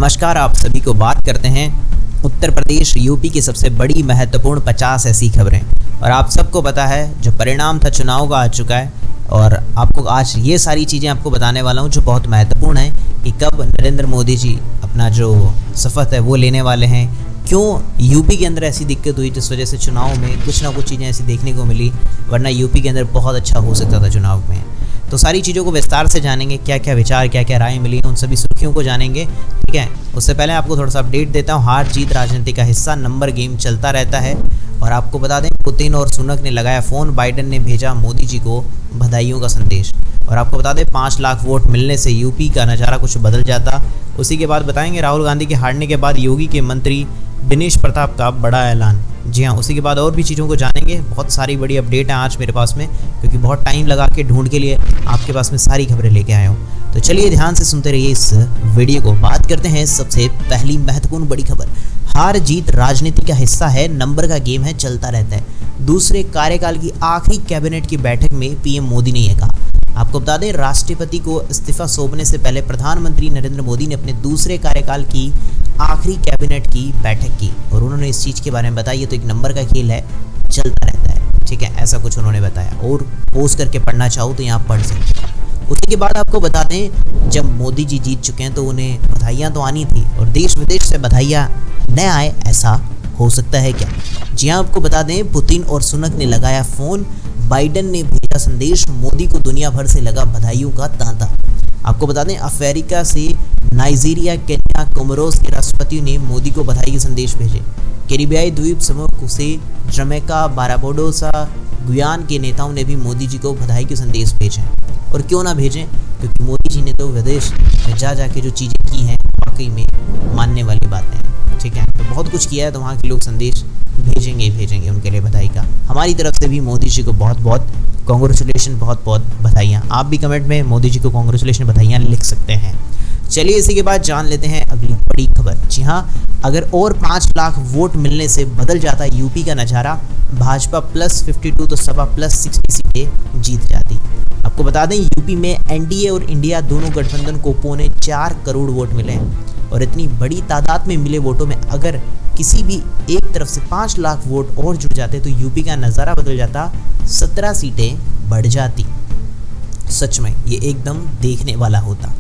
नमस्कार, आप सभी को बात करते हैं उत्तर प्रदेश यूपी की सबसे बड़ी महत्वपूर्ण 50 ऐसी खबरें। और आप सबको पता है जो परिणाम था चुनाव का आ चुका है और आपको आज ये सारी चीज़ें आपको बताने वाला हूँ जो बहुत महत्वपूर्ण है कि कब नरेंद्र मोदी जी अपना जो शपथ है वो लेने वाले हैं, क्यों यूपी के अंदर ऐसी दिक्कत हुई जिस वजह से चुनाव में कुछ ना कुछ चीज़ें ऐसी देखने को मिली, वरना यूपी के अंदर बहुत अच्छा हो सकता था चुनाव में। तो सारी चीज़ों को विस्तार से जानेंगे, क्या क्या विचार क्या क्या राय मिली है, उन सभी सुर्खियों को जानेंगे। ठीक है, उससे पहले आपको थोड़ा सा अपडेट देता हूँ। हार जीत राजनीति का हिस्सा, नंबर गेम चलता रहता है। और आपको बता दें, पुतिन और सुनक ने लगाया फ़ोन, बाइडेन ने भेजा मोदी जी को बधाइयों का संदेश। और आपको बता दें 5 लाख वोट मिलने से यूपी का नज़ारा कुछ बदल जाता। उसी के बाद बताएंगे राहुल गांधी के हारने के बाद योगी के मंत्री दिनेश प्रताप का बड़ा ऐलान। जी हाँ, उसी के बाद और भी चीज़ों को जानेंगे। बहुत सारी बड़ी अपडेट है आज मेरे पास में, क्योंकि बहुत टाइम लगा के ढूंढ के लिए आपके पास में सारी खबरें लेके आया हूँ। तो चलिए ध्यान से सुनते रहिए इस वीडियो को। बात करते हैं सबसे पहली महत्वपूर्ण बड़ी खबर। हार जीत राजनीति का हिस्सा है, नंबर का गेम है, चलता रहता है। दूसरे कार्यकाल की आखिरी कैबिनेट की बैठक में पीएम मोदी ने यह कहा। आपको बता दें, राष्ट्रपति को इस्तीफा सौंपने से पहले प्रधानमंत्री नरेंद्र मोदी ने अपने दूसरे कार्यकाल की आखिरी कैबिनेट की बैठक की और उन्होंने इस चीज़ के बारे में बताया, तो एक नंबर का खेल है, चलता रहता है। ठीक है, ऐसा कुछ उन्होंने बताया और पोस्ट करके पढ़ना चाहो तो यहाँ पढ़ सकते हैं। उसी के बाद आपको बता दें, जब मोदी जी जीत चुके हैं तो उन्हें बधाइयाँ तो आनी थी और देश विदेश से बधाइयाँ न आए, ऐसा हो सकता है क्या? जी हाँ, आपको बता दें, पुतिन और सुनक ने लगाया फ़ोन, बाइडेन ने भेजा संदेश, मोदी को दुनिया भर से लगा बधाइयों का तांता। आपको बता दें, अफ्रीका से नाइजीरिया, केन्या, कोमोरोस के राष्ट्रपति ने मोदी को बधाई के संदेश भेजे। कैरिबियाई द्वीप समूह से जमैका, बाराबोडोसा, गुयाना के नेताओं ने भी मोदी जी को बधाई के संदेश भेजे। और क्यों ना भेजें, क्योंकि मोदी जी ने तो विदेश में जा के जो चीज़ें की हैं वाकई में मानने वाली बातें हैं। ठीक है, तो बहुत कुछ किया है, तो वहाँ के लोग संदेश भेजेंगे उनके लिए बधाई का। हमारी तरफ से भी मोदी जी को बहुत बहुत कॉन्ग्रेचुलेशन, बहुत बहुत बधाइयाँ। आप भी कमेंट में मोदी जी को कॉन्ग्रेचुलेशन बधाइयाँ लिख सकते हैं। चलिए इसी के बाद जान लेते हैं अगली बड़ी खबर। जी हाँ, अगर और 5 लाख वोट मिलने से बदल जाता यूपी का नज़ारा, भाजपा +52 तो सपा +60 सीटें जीत जाती। आपको बता दें, यूपी में एनडीए और इंडिया दोनों गठबंधन को 4.25 करोड़ वोट मिले हैं। और इतनी बड़ी तादाद में मिले वोटों में अगर किसी भी एक तरफ से 5 लाख वोट और जुड़ जाते तो यूपी का नज़ारा बदल जाता, 17 सीटें बढ़ जाती। सच में ये एकदम देखने वाला होता,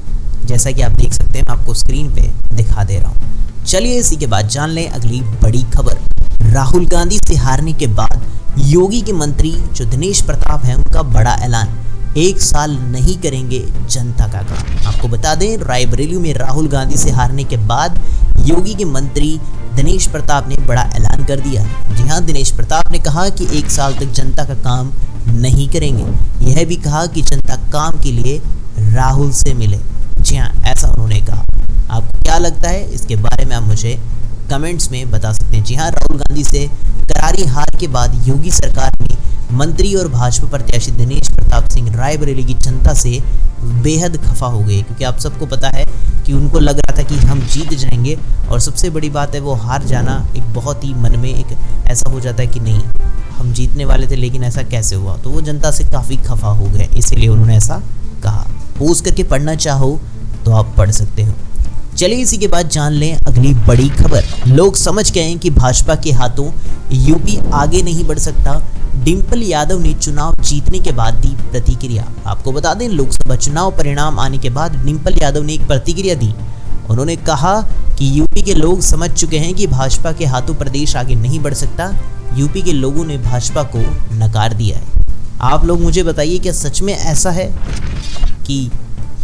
जैसा कि आप देख सकते हैं, मैं आपको स्क्रीन पे दिखा दे रहा हूँ। चलिए इसी के बाद जान लें अगली बड़ी खबर। राहुल गांधी से हारने के बाद योगी के मंत्री जो दिनेश प्रताप हैं, उनका बड़ा ऐलान, 1 साल नहीं करेंगे जनता का काम। आपको बता दें, रायबरेली में राहुल गांधी से हारने के बाद योगी के मंत्री दिनेश प्रताप ने बड़ा ऐलान कर दिया। जी हाँ, दिनेश प्रताप ने कहा कि 1 साल तक जनता का काम नहीं करेंगे। यह भी कहा कि जनता काम के लिए राहुल से मिले। जी हाँ, ऐसा उन्होंने कहा। आपको क्या लगता है इसके बारे में आप मुझे कमेंट्स में बता सकते हैं। जी हाँ, राहुल गांधी से करारी हार के बाद योगी सरकार ने मंत्री और भाजपा प्रत्याशी दिनेश प्रताप सिंह रायबरेली की जनता से बेहद खफा हो गए, क्योंकि आप सबको पता है कि उनको लग रहा था कि हम जीत जाएंगे। और सबसे बड़ी बात है, वो हार जाना एक बहुत ही मन में एक ऐसा हो जाता है कि नहीं, हम जीतने वाले थे लेकिन ऐसा कैसे हुआ। तो वो जनता से काफ़ी खफा हो गए, इसीलिए उन्होंने ऐसा कहा। पोस्ट करके पढ़ना चाहो तो आप पढ़ सकते हो। चलिए इसी के बाद जान लें अगली बड़ी खबर। लोग समझ गए हैं कि भाजपा के हाथों यूपी आगे नहीं बढ़ सकता, डिम्पल यादव ने चुनाव जीतने के बाद दी प्रतिक्रिया। आपको बता दें, लोकसभा चुनाव परिणाम आने के बाद डिम्पल यादव ने एक प्रतिक्रिया दी। उन्होंने कहा कि यूपी के लोग समझ चुके हैं कि भाजपा के हाथों प्रदेश आगे नहीं बढ़ सकता। यूपी के लोगों ने भाजपा को नकार दिया है। आप लोग मुझे बताइए, क्या सच में ऐसा है कि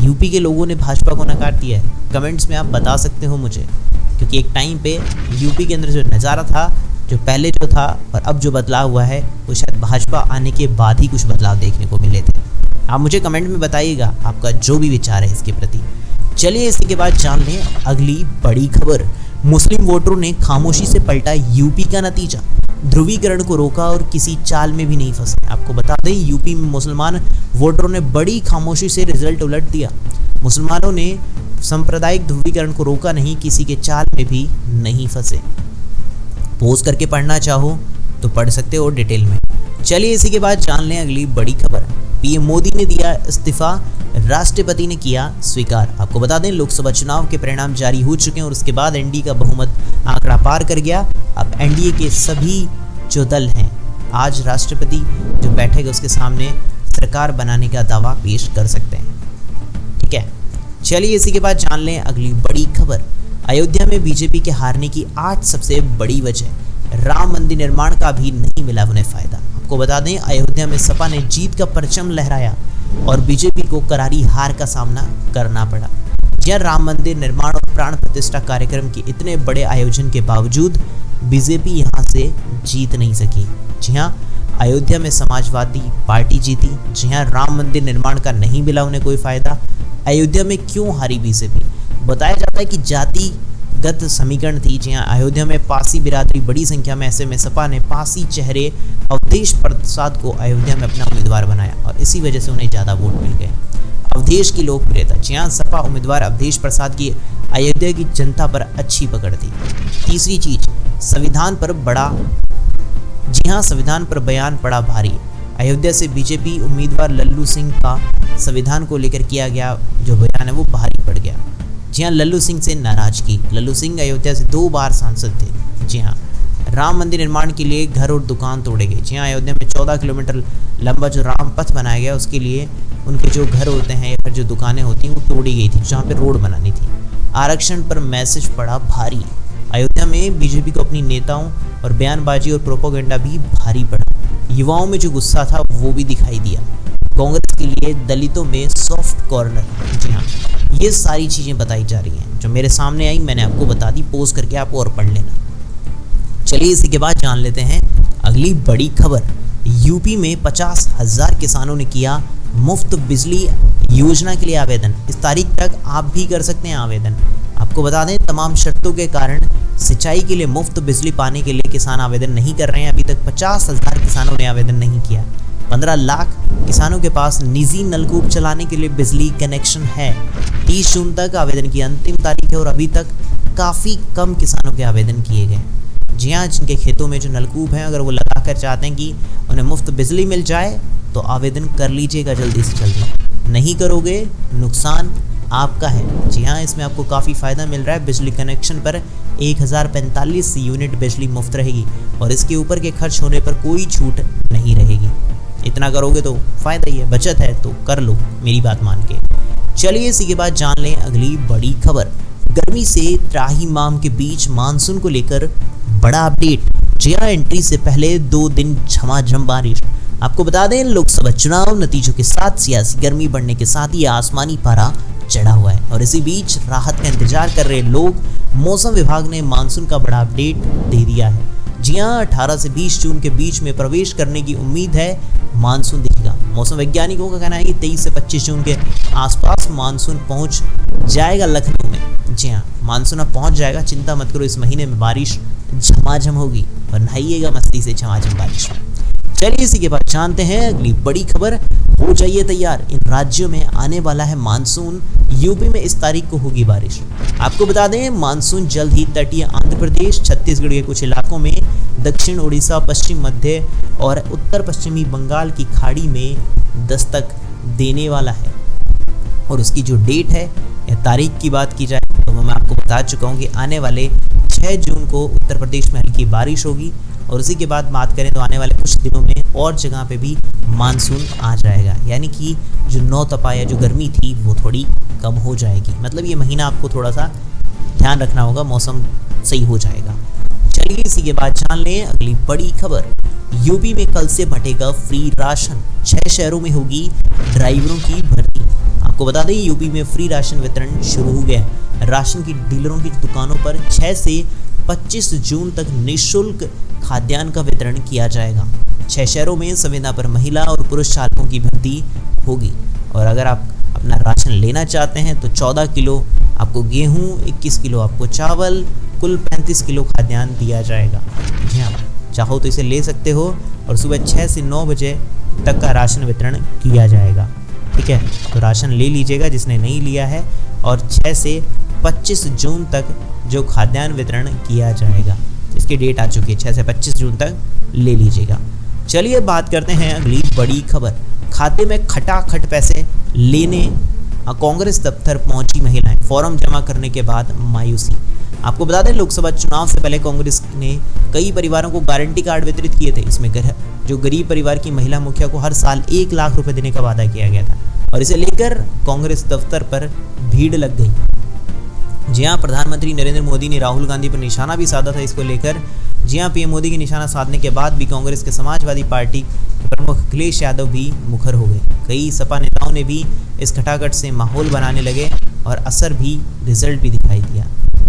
यूपी के लोगों ने भाजपा को नकार दिया है? कमेंट्स में आप बता सकते हो मुझे, क्योंकि एक टाइम पे यूपी के अंदर जो नज़ारा था, जो पहले जो था और अब जो बदलाव हुआ है, वो शायद भाजपा आने के बाद ही कुछ बदलाव देखने को मिले थे। आप मुझे कमेंट में बताइएगा आपका जो भी विचार है इसके प्रति। चलिए इसी के बाद जान लें अगली बड़ी खबर। मुस्लिम वोटरों ने खामोशी से पलटा यूपी का नतीजा, ध्रुवीकरण को रोका और किसी चाल में भी नहीं फंसे। आपको बता दें, यूपी में मुसलमान वोटरों ने बड़ी खामोशी से रिजल्ट उलट दिया। मुसलमानों ने सांप्रदायिक ध्रुवीकरण को रोका नहीं, किसी के चाल में भी नहीं फंसे। पोस्ट करके पढ़ना चाहो तो पढ़ सकते हो डिटेल में। चलिए इसी के बाद जान लें अगली बड़ी खबर। पीएम मोदी ने दिया इस्तीफा, राष्ट्रपति ने किया स्वीकार। आपको बता दें लोकसभा चुनाव के परिणाम जारी हो चुके हैं और उसके बाद एनडीए का बहुमत आंकड़ा पार कर गया। अब एनडीए के सभी जो दल हैं आज राष्ट्रपति जो बैठेगा उसके सामने सरकार बनाने का दावा पेश कर सकते हैं। ठीक है, चलिए इसी के बाद जान लें अगली बड़ी खबर। अयोध्या में बीजेपी के हारने की 8 सबसे बड़ी वजह। राम मंदिर निर्माण का भी नहीं मिला उन्हें फायदा। आपको बता दें अयोध्या में सपा ने जीत का परचम लहराया और बीजेपी को करारी हार का सामना करना पड़ा। यह राम मंदिर निर्माण और प्राण प्रतिष्ठा कार्यक्रम के इतने बड़े आयोजन के बावजूद बीजेपी यहां से जीत नहीं सकी। जी हाँ, अयोध्या में समाजवादी पार्टी जीती। जी हाँ, राम मंदिर निर्माण का नहीं मिला उन्हें कोई फायदा। अयोध्या में क्यों हारी बीजेपी? बताया जाता है कि जातिगत समीकरण थी। जी हाँ, अयोध्या में पासी बिरादरी बड़ी संख्या में, ऐसे में सपा ने पासी चेहरे अवधेश प्रसाद को अयोध्या में अपना उम्मीदवार बनाया और इसी वजह से उन्हें ज़्यादा वोट मिल गए। अवधेश की लोकप्रियता। जी हाँ, सपा उम्मीदवार अवधेश प्रसाद की अयोध्या की जनता पर अच्छी पकड़ थी। तीसरी चीज, संविधान पर बड़ा। जी हाँ, संविधान पर बयान पड़ा भारी। अयोध्या से बीजेपी उम्मीदवार लल्लू सिंह का संविधान को लेकर किया गया जो बयान है वो भारी पड़ गया। जी हाँ, लल्लू सिंह से नाराजगी। लल्लू सिंह अयोध्या से 2 बार सांसद थे। जी हाँ, राम मंदिर निर्माण के लिए घर और दुकान तोड़े गए। जी हाँ, अयोध्या में 14 किलोमीटर लंबा जो राम पथ बनाया गया उसके लिए उनके जो घर होते हैं या फिर जो दुकानें होती हैं वो तोड़ी गई थी जहाँ पे रोड बनानी थी। आरक्षण पर मैसेज पड़ा भारी। अयोध्या में बीजेपी को अपनी नेताओं और बयानबाजी और प्रोपोगेंडा भी भारी पड़ा। युवाओं में जो गुस्सा था वो भी दिखाई दिया। कांग्रेस के लिए दलितों में सॉफ्ट कॉर्नर। जी हाँ, ये सारी चीज़ें बताई जा रही हैं जो मेरे सामने आई, मैंने आपको बता दी। पोस्ट करके आप और पढ़ लेना। चलिए इसी के बाद जान लेते हैं अगली बड़ी खबर। यूपी में 50,000 किसानों ने किया मुफ्त बिजली योजना के लिए आवेदन। इस तारीख तक आप भी कर सकते हैं आवेदन। आपको बता दें तमाम शर्तों के कारण सिंचाई के लिए मुफ्त बिजली पाने के लिए किसान आवेदन नहीं कर रहे हैं। अभी तक 50,000 किसानों ने आवेदन नहीं किया। 15 लाख किसानों के पास निजी नलकूप चलाने के लिए बिजली कनेक्शन है। 30 जून तक आवेदन की अंतिम तारीख है और अभी तक काफ़ी कम किसानों के आवेदन किए गए। जी हाँ, जिनके खेतों में जो नलकूप हैं अगर वो लगाकर चाहते हैं कि उन्हें मुफ्त बिजली मिल जाए तो आवेदन कर लीजिएगा जल्दी से जल्दी। नहीं करोगे नुकसान आपका है। जी हाँ, इसमें आपको काफ़ी फ़ायदा मिल रहा है। बिजली कनेक्शन पर 1045 यूनिट बिजली मुफ्त रहेगी और इसके ऊपर के खर्च होने पर कोई छूट नहीं रहेगी। इतना करोगे तो फ़ायदा ही है, बचत है तो कर लो मेरी बात मान के। चलिए इसी के बाद जान लें अगली बड़ी खबर। गर्मी से त्राहिमाम के बीच मानसून को लेकर बड़ा अपडेट। जी हाँ, एंट्री से पहले 2 दिन झमाझम बारिश। आपको बता दें लोकसभा चुनाव नतीजों के साथ सियासी गर्मी बढ़ने के साथ ही आसमानी पारा चढ़ा हुआ है और इसी बीच राहत का इंतजार कर रहे लोग मौसम विभाग ने मानसून का बड़ा अपडेट दे दिया है। जी हाँ, 18 से 20 जून के बीच में प्रवेश करने की उम्मीद है। मानसून दिखेगा। मौसम वैज्ञानिकों का कहना है कि 23 से 25 जून के आसपास मानसून पहुंच जाएगा लखनऊ में। जी हाँ, मानसून अब पहुंच जाएगा, चिंता मत करो। इस महीने में बारिश झमाझम होगी और नहाइएगा मस्ती से झमाझम बारिश में। चलिए इसी के बाद जानते हैं अगली बड़ी खबर। हो जाइए तैयार, इन राज्यों में आने वाला है मानसून। यूपी में इस तारीख को होगी बारिश। आपको बता दें मानसून जल्द ही तटीय आंध्र प्रदेश, छत्तीसगढ़ के कुछ इलाकों में, दक्षिण उड़ीसा, पश्चिम मध्य और उत्तर पश्चिमी बंगाल की खाड़ी में दस्तक देने वाला है। और उसकी जो डेट है या तारीख की बात की जाए तो मैं आपको बता चुका हूँ कि आने वाले 6 जून को उत्तर प्रदेश में हल्की बारिश होगी और उसी के बाद बात करें तो आने वाले कुछ दिनों में और जगह पे भी मानसून आ जाएगा। यानी कि जो नौ तपा या जो गर्मी थी वो थोड़ी कम हो जाएगी। मतलब ये महीना आपको थोड़ा सा ध्यान रखना होगा, मौसम सही हो जाएगा। चलिए इसी के बाद जान लें अगली बड़ी खबर। यूपी में कल से बंटेगा फ्री राशन। 6 शहरों में होगी ड्राइवरों की भर्ती। आपको बता दें यूपी में फ्री राशन वितरण शुरू हो गया है। राशन की डीलरों की दुकानों पर 6 से 25 जून तक निःशुल्क खाद्यान्न का वितरण किया जाएगा। 6 शहरों में संविदा पर महिला और पुरुष चालकों की भर्ती होगी। और अगर आप अपना राशन लेना चाहते हैं तो 14 किलो आपको गेहूं, 21 किलो आपको चावल, कुल 35 किलो खाद्यान्न दिया जाएगा। जी हाँ, चाहो तो इसे ले सकते हो और सुबह 6 से 9 बजे तक का राशन वितरण किया जाएगा। ठीक है, तो राशन ले लीजिएगा जिसने नहीं लिया है। और 6 से 25 जून तक जो खाद्यान्न वितरण किया जाएगा, इसकी डेट आ चुकी है, 6 से 25 जून तक ले लीजिएगा। चलिए बात करते हैं अगली बड़ी खबर। खाते में खटाखट पैसे लेने कांग्रेस दफ्तर पहुंची महिलाएं, फॉर्म जमा करने के बाद मायूसी। आपको बता दें, लोकसभा चुनाव से पहले कांग्रेस ने कई परिवारों को गारंटी कार्ड वितरित किए थे। इसमें जो गरीब परिवार की महिला मुखिया को हर साल 1 लाख रुपए देने का वादा किया गया था और इसे लेकर कांग्रेस दफ्तर पर भीड़ लग गई। जी हाँ, प्रधानमंत्री नरेंद्र मोदी ने राहुल गांधी पर निशाना भी साधा था इसको लेकर। जी हाँ, पीएम मोदी के निशाना साधने के बाद भी कांग्रेस के समाजवादी पार्टी के प्रमुख अखिलेश यादव भी मुखर हो गए। कई सपा नेताओं ने भी इस खटाखट से माहौल बनाने लगे और असर भी, रिजल्ट भी दिखाई दिया।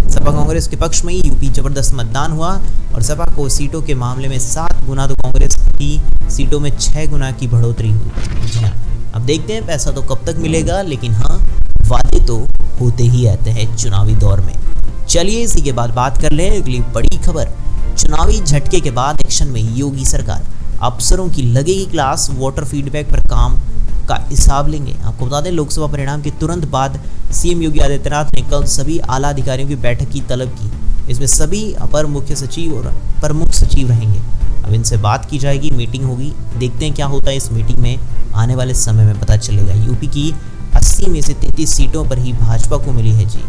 सपा कांग्रेस के पक्ष में ही यूपी जबरदस्त मतदान हुआ और सपा को सीटों के मामले में 7 गुना तो कांग्रेस की सीटों में 6 गुना की बढ़ोतरी हुई। जी हाँ, अब देखते हैं पैसा तो कब तक मिलेगा, लेकिन हाँ, वादे तो होते ही रहते हैं चुनावी दौर में। चलिए इसी के बाद बात कर लें अगली बड़ी खबर। चुनावी झटके के बाद एक्शन में योगी सरकार, अफसरों की लगेगी क्लास, वोटर फीडबैक पर काम का हिसाब लेंगे। आपको बता दें, लोकसभा परिणाम के तुरंत बाद सीएम योगी आदित्यनाथ ने कल सभी आला अधिकारियों की बैठक की तलब की। इसमें सभी अपर मुख्य सचिव और प्रमुख सचिव रहेंगे। अब इनसे बात की जाएगी, मीटिंग होगी, देखते हैं क्या होता है इस मीटिंग में, आने वाले समय में पता चलेगा। यूपी की 80 में से 33 सीटों पर ही भाजपा को मिली है। जी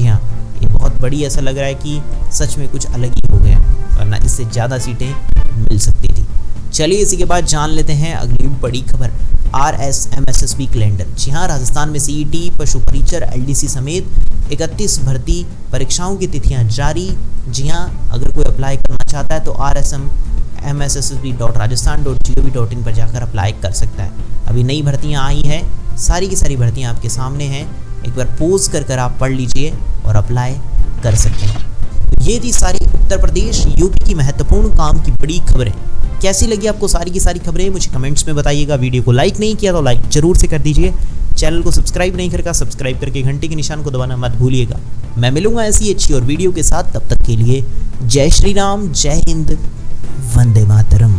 हाँ, ये बहुत बड़ी, ऐसा लग रहा है कि सच में कुछ अलग ही हो गया, वरना इससे ज़्यादा सीटें मिल सकती थी। चलिए इसी के बाद जान लेते हैं अगली बड़ी खबर। RSMSSB calendar. जी हाँ, राजस्थान में CET, पशु परीक्षर, LDC समेत 31 भर्ती परीक्षाओं की तिथियां जारी। जी हाँ, अगर कोई अप्लाई करना चाहता है तो rsmssb.rajasthan.gov.in पर जाकर अप्लाई कर सकता है। अभी नई भर्तियां आई हैं, सारी की सारी भर्तियां आपके सामने हैं, एक बार पोज कर आप पढ़ लीजिए और अप्लाई कर सकते हैं। ये थी सारी उत्तर प्रदेश यूपी की महत्वपूर्ण काम की बड़ी खबरें। कैसी लगी आपको सारी की सारी खबरें, मुझे कमेंट्स में बताइएगा। वीडियो को लाइक नहीं किया तो लाइक जरूर से कर दीजिए। चैनल को सब्सक्राइब नहीं करके सब्सक्राइब करके घंटे के निशान को दबाना मत भूलिएगा। मैं मिलूंगा ऐसी अच्छी और वीडियो के साथ, तब तक के लिए जय श्री राम, जय हिंद, वंदे मातरम।